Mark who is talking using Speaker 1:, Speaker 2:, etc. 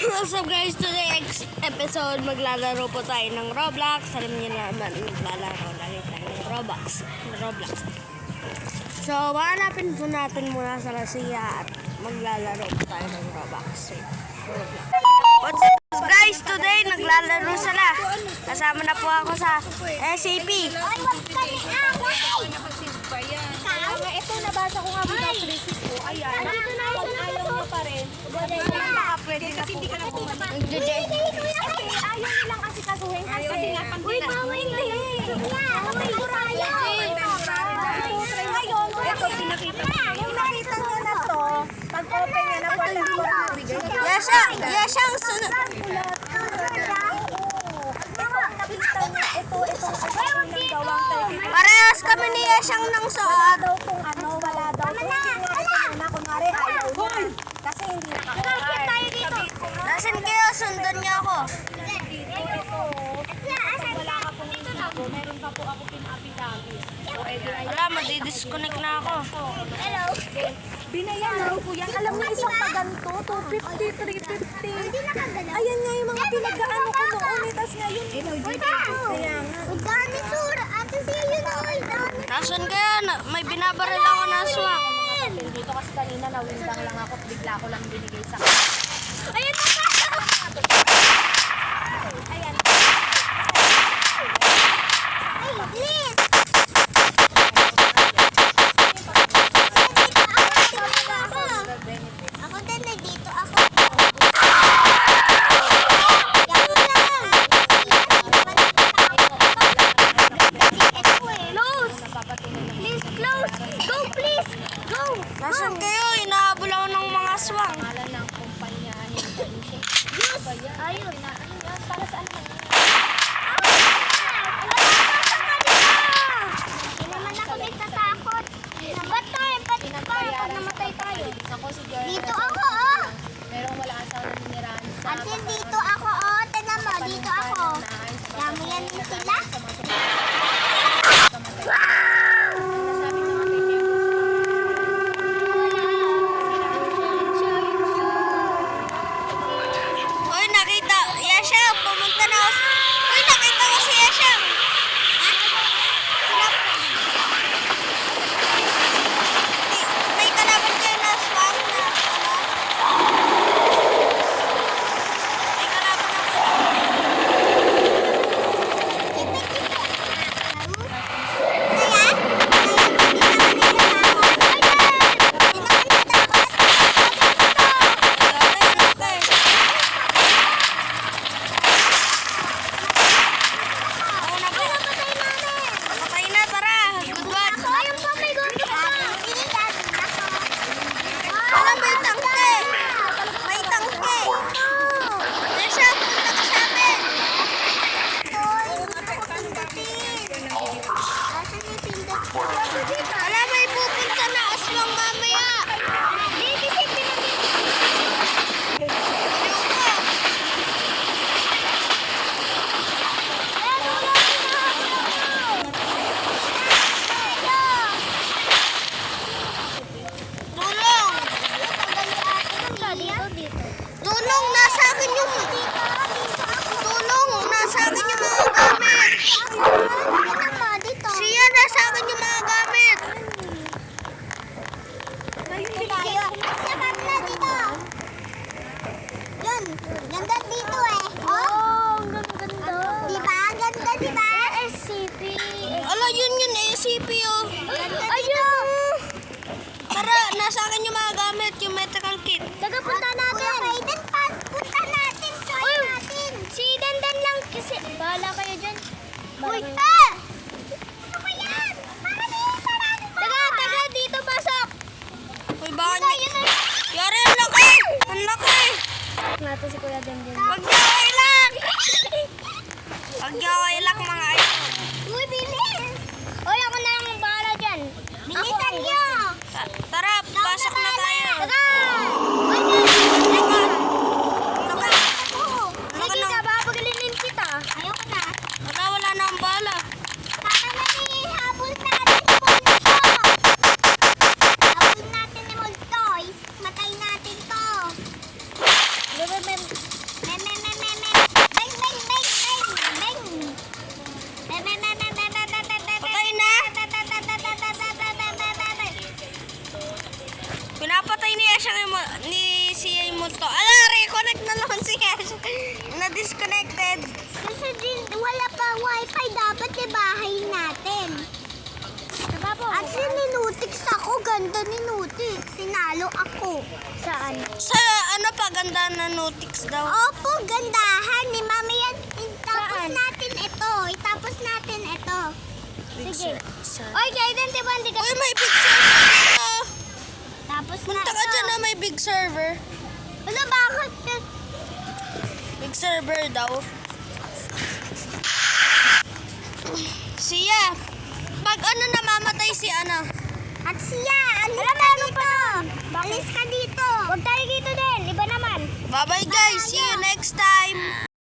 Speaker 1: What's up guys, today episode maglalaro po tayo ng Roblox. Alam niyo naman, maglalaro lagi tayo ng Roblox. So, hanapin po natin muna sa Lasea at maglalaro po tayo ng Roblox. What's up guys, today naglalaro sila. Kasama na po ako sa SCP.
Speaker 2: Ito nabasa ko nga mga receipt ko. Ayan. Pag ayaw mo pa rin. Pwede kasi hindi ka na pumunta. Ayaw nilang kasi kasuhin. Kasi nga pang hindi. Ngayon, ito pinakita ko. Yung nakita niya na to, pag-open niya na walang magbigay.
Speaker 1: Yes, ang sunod. Parehas kami ni Yeshang ng suot.
Speaker 2: Wala daw kunwari ayaw niya. Kasi hindi nakakuha.
Speaker 1: Nasaan kayo? Sundan niyo ako.
Speaker 2: Wala ka pong isip ko, meron pa po ako pinapi-dami.
Speaker 1: Wala, madidisconnect na ako.
Speaker 2: Hello. Binayan na po yan. Alam mo isang paganto, 250, 350. Ayan nga yung mga pinag-ano ko noon. Tapos ngayon, kaya nga.
Speaker 1: Nasaan kayo? May binabaril ako ng swak.
Speaker 2: Dito kasi kanina nawindang lang ako, bigla ko lang binigay sa akin. Ayan na pa! Ayan. Ay, please! Ako din na dito ako.
Speaker 1: Nasaan kayo? Inahabol ako ng mga swak.
Speaker 2: Pangalan ng kumpanya. Ayun. Para saan naman? Hindi naman ako nagtatakot. Ba't tayo? Pag namatay tayo? Dito ako, oh! Merong wala asawa na nirahan sa... At dito ako, oh! Tignan mo, dito ako. Dami yan din sila.
Speaker 1: Uy, nakita. Yeshang, pumunta na ako. Uy, nakita ko si Yeshang. May kalaban kayo na swak na ano? May kalaban ako. Patay na, tara. Goodbye. Wala, may tangke. May tangke. Yeshang, punta ka sa amin. Wala, may pupunta na aswang mamaya. Tulong, nasa akin yung... Tulong, nasa akin yung mga gamit. Siya, nasa akin yung mga gamit.
Speaker 2: Ganda dito eh. Oh, ganda. Diba? Ganda, diba? SCP.
Speaker 1: Ala, yun ACP oh.
Speaker 2: Ayun.
Speaker 1: Tara, nasa akin yung mga gamit, yung medical kit.
Speaker 2: Taga punta natin. Punta natin. Join natin. Si Dandan lang kasi. Bahala kayo dyan. Uy, ano ba yan? Para di sarado pa. Taga, dito pasok.
Speaker 1: Uy, baka niya. Yari, ang laki. Ang laki.
Speaker 2: Nato si Kuya Dandan.
Speaker 1: Huwag niya ako ilak. Huwag niya ako ilak mga idol.
Speaker 2: Uy, bilis. Uy, ako na lang bahala dyan. Bilisan niyo.
Speaker 1: Tara, pasok na tayo.
Speaker 2: Taga. Uy, sige ka, papagalinin kita. Ayoko na.
Speaker 1: Wala na ang bala.
Speaker 2: Tama na ni habol natin ni Multo. Habol natin ni Multo. Matay natin to.
Speaker 1: siyang ni siya yung multo. Ala, reconnect na naman siya. Na-disconnected.
Speaker 2: Kasi wala pa wifi dapat sa bahay natin. At sinunutix ako, ganda ni Nutix. Sinalo ako. Saan?
Speaker 1: Sa ano pa, ganda na Nutix daw.
Speaker 2: Opo, gandahan ni Mami yan. Itapos natin ito. Itapos natin ito. Sige. Oy, Jaden, di ba hindi ka...
Speaker 1: Uy, may big server.
Speaker 2: Tapos na
Speaker 1: Punta ka dyan na may big server.
Speaker 2: Wala, bakit?
Speaker 1: Big server daw. Siya, pag ano namamatay si ano.
Speaker 2: At siya, alis ka dito. Alis ka dito. Huwag tayo dito din. Iba naman.
Speaker 1: Bye-bye guys, see you.